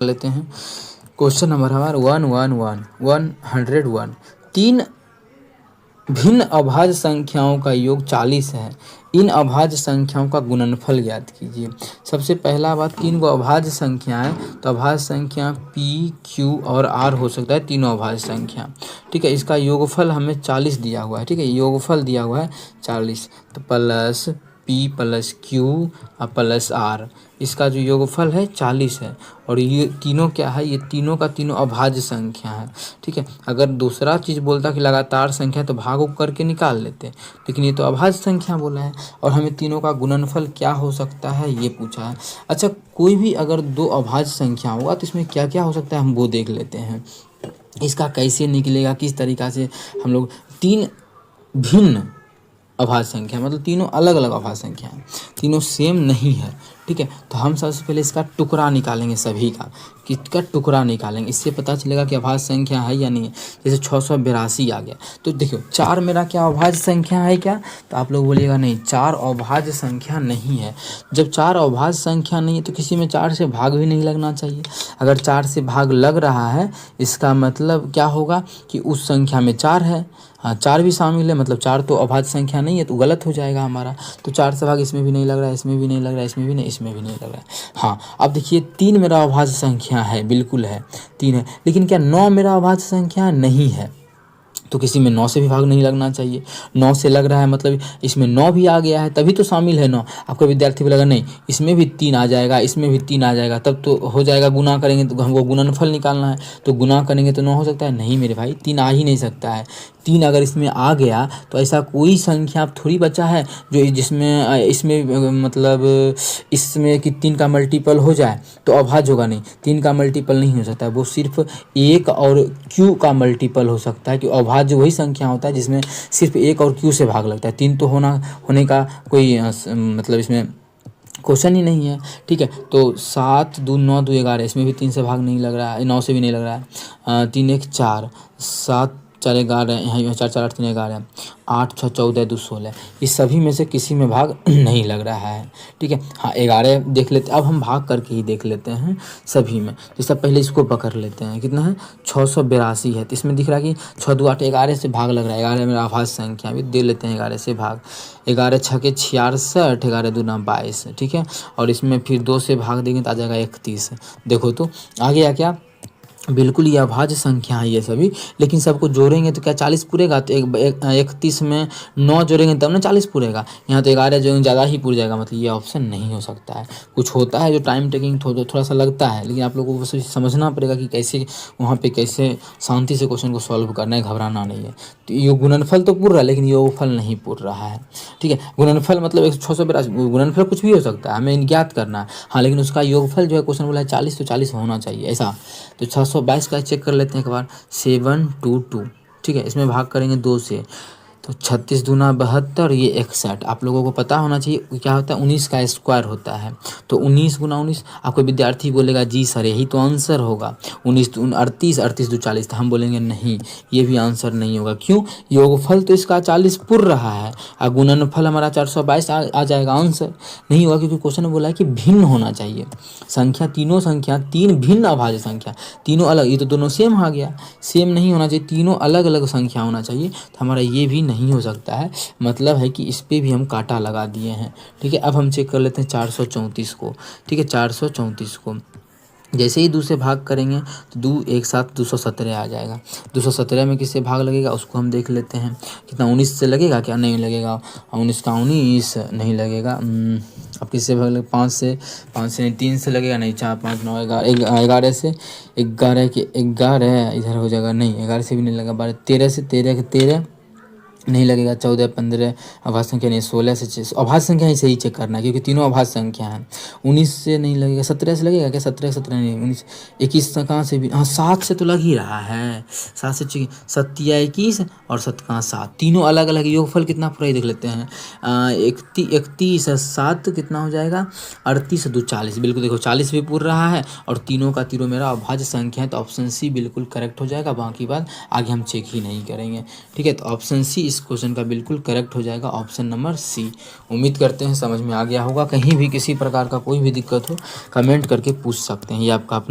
लेते हैं। Question number हमारा 111 तीन भिन्न अभाज्य संख्याओं का योग 40 है। इन अभाज्य संख्याओं का गुणनफल ज्ञात कीजिए। सबसे पहला बात, तीन गो अभाज्य संख्या है तो अभाज्य संख्या p, q और r हो सकता है, तीनों अभाज्य संख्या। ठीक है, इसका योगफल हमें 40 दिया हुआ है। ठीक है, योगफल दिया हुआ है 40, तो plus p plus q plus r, इसका जो योगफल है 40 है। और ये तीनों क्या है, ये तीनों का तीनों अभाज्य संख्या है। ठीक है, अगर दूसरा चीज़ बोलता कि लगातार संख्या तो भाग करके निकाल लेते, लेकिन ये तो अभाज्य संख्या बोला है। और हमें तीनों का गुणनफल क्या हो सकता है ये पूछा है। अच्छा, कोई भी अगर दो अभाज्य संख्या होगा तो इसमें क्या क्या हो सकता है हम वो देख लेते हैं। इसका कैसे निकलेगा, किस तरीक़ा से हम लोग तीन भिन्न अभाज्य संख्या, मतलब तीनों अलग अलग अभाज्य संख्या हैं, तीनों सेम नहीं है। ठीक है, तो हम सबसे पहले इसका टुकड़ा निकालेंगे, सभी का किसका टुकड़ा निकालेंगे, इससे पता चलेगा कि अभाज्य संख्या है या नहीं है। जैसे 682 आ गया, तो देखियो 4 मेरा क्या अभाज्य संख्या है क्या, तो आप लोग बोलिएगा नहीं, 4 अभाज्य संख्या नहीं है। जब 4 अभाज्य संख्या नहीं है तो किसी में 4 से भाग भी नहीं लगना चाहिए। अगर 4 से भाग लग रहा है इसका मतलब क्या होगा कि उस संख्या में 4 है। हाँ, 4 भी शामिल है, मतलब 4 तो अभाज्य संख्या नहीं है, तो गलत हो जाएगा हमारा। तो 4 से भाग इसमें भी नहीं लग रहा है, इसमें भी नहीं लग रहा है, इसमें भी नहीं, इसमें भी नहीं लग रहा है। हाँ, अब देखिए 3 मेरा अभाज्य संख्या है, बिल्कुल है, 3 है। लेकिन क्या 9 मेरा अभाज्य संख्या नहीं है, तो किसी में 9 से भी भाग नहीं लगना चाहिए। 9 से लग रहा है मतलब इसमें 9 भी आ गया है, तभी तो शामिल है 9। आपका विद्यार्थी बोलेगा नहीं इसमें भी 3 आ जाएगा, इसमें भी 3 आ जाएगा, तब तो हो जाएगा, गुना करेंगे तो हमको गुणनफल निकालना है, तो गुना करेंगे तो 9 हो सकता है। नहीं मेरे भाई, 3 आ ही नहीं सकता है। 3 अगर इसमें आ गया तो ऐसा कोई संख्या थोड़ी बचा है जो जिसमें इसमें मतलब इसमें कि 3 का मल्टीपल हो जाए तो अभाज्य होगा। नहीं, 3 का मल्टीपल नहीं हो सकता है, वो सिर्फ 1 और q का मल्टीपल हो सकता है। कि अभाज्य वही संख्या होता है जिसमें सिर्फ 1 और q से भाग लगता है, 3 तो होने का कोई मतलब इसमें क्वेश्चन ही नहीं है। ठीक है, तो 7 2 9 2 11, इसमें भी 3 से भाग नहीं लग रहा है, 9 से भी नहीं लग रहा है। 3 1 4, 7 4 11, यहाँ 4 4 8 3 11, 8 6 14 2 16, इस सभी में से किसी में भाग नहीं लग रहा है। ठीक है, हाँ 11 देख लेते, अब हम भाग करके ही देख लेते हैं सभी में। जैसे पहले इसको पकड़ लेते हैं, कितना है 682 है, तो इसमें दिख रहा है कि 6 2 8, 11 से भाग लग रहा है। 11 मेरा अभाज्य संख्या भी दे लेते हैं, 11 से भाग, 11 6 66, 11 2 22। ठीक है, और इसमें फिर 2 से भाग देंगे तो आ जाएगा 31। देखो तो आ गया क्या, बिल्कुल ये अभाज्य संख्या है ये सभी। लेकिन सबको जोड़ेंगे तो क्या 40 पूरेगा, तो 31 में 9 जोड़ेंगे तब ना 40 पूरेगा। यहाँ तो 11 जो ज़्यादा ही पूर जाएगा, मतलब ये ऑप्शन नहीं हो सकता है। कुछ होता है जो टाइम टेकिंग थोड़ा सा लगता है, लेकिन आप लोगों को बस समझना पड़ेगा कि कैसे वहाँ पे कैसे शांति से क्वेश्चन को सॉल्व करना है, घबराना नहीं है। तो ये गुणनफल तो पूर रहा है लेकिन योगफल नहीं पूर रहा है। ठीक है, गुणनफल मतलब 682, गुणनफल कुछ भी हो सकता है, हमें ज्ञात करना है। हाँ, लेकिन उसका योगफल जो है क्वेश्चन बोला है 40, तो 40 होना चाहिए ऐसा। तो 622 का चेक कर लेते हैं एक बार, 722। ठीक है, इसमें भाग करेंगे 2 से, तो 36 दूना 72, ये 61। आप लोगों को पता होना चाहिए क्या होता है, 19 का स्क्वायर होता है। तो 19 गुना 19, आपको विद्यार्थी बोलेगा जी सर यही तो आंसर होगा, 19 दूना 38, 38 दो 40, तो हम बोलेंगे नहीं ये भी आंसर नहीं होगा। क्यों, योगफल तो इसका 40 पुर रहा है और गुणनफल हमारा 422 आ जाएगा, आंसर नहीं होगा। क्योंकि क्वेश्चन में बोला है कि भिन्न होना चाहिए संख्या, तीनों संख्या 3 भिन्न अभाज्य संख्या, तीनों अलग, ये तो दोनों सेम आ गया, सेम नहीं होना चाहिए, तीनों अलग अलग संख्या होना चाहिए। तो हमारा ये भी नहीं हो सकता है, मतलब है कि इस पे भी हम कांटा लगा दिए हैं। ठीक है, अब हम चेक कर लेते हैं 434 को। ठीक है, 434 को जैसे ही 2 से भाग करेंगे तो 2 एक साथ 217 आ जाएगा। 217 में किससे भाग लगेगा उसको हम देख लेते हैं, कितना 19 से लगेगा क्या, नहीं लगेगा, 19 का 19 नहीं लगेगा। अब किससे भाग लगे, 5 से नहीं, 3 से लगेगा, नहीं 4 5 9 11 से 11 के 11 इधर हो जाएगा, नहीं 11 से भी नहीं लगेगा, 12 13 से 13 के 13 नहीं लगेगा, 14 15 अभाज्य संख्या नहीं, 16 से अभाज्य संख्या ही सही चेक करना है क्योंकि तीनों अभाज्य संख्या हैं। 19 से नहीं लगेगा, 17 से लगेगा क्या, 17 नहीं, 19 21 कहाँ से भी, हाँ 7 से तो लग ही रहा है, 7 से 7 या 21 और 7 कहाँ 7, तीनों अलग अलग। योगफल कितना पूरा ही देख लेते हैं, 31 7 कितना हो जाएगा, 38 2 40, बिल्कुल देखो 40 भी पूर रहा है और तीनों का तीनों मेरा अभाज्य संख्या है। तो ऑप्शन सी बिल्कुल करेक्ट हो जाएगा, बाकी बात आगे हम चेक ही नहीं करेंगे। ठीक है, तो ऑप्शन सी इस क्वेश्चन का बिल्कुल करेक्ट हो जाएगा, ऑप्शन नंबर सी। उम्मीद करते हैं समझ में आ गया होगा। कहीं भी किसी प्रकार का कोई भी दिक्कत हो कमेंट करके पूछ सकते हैं, ये आपका अपना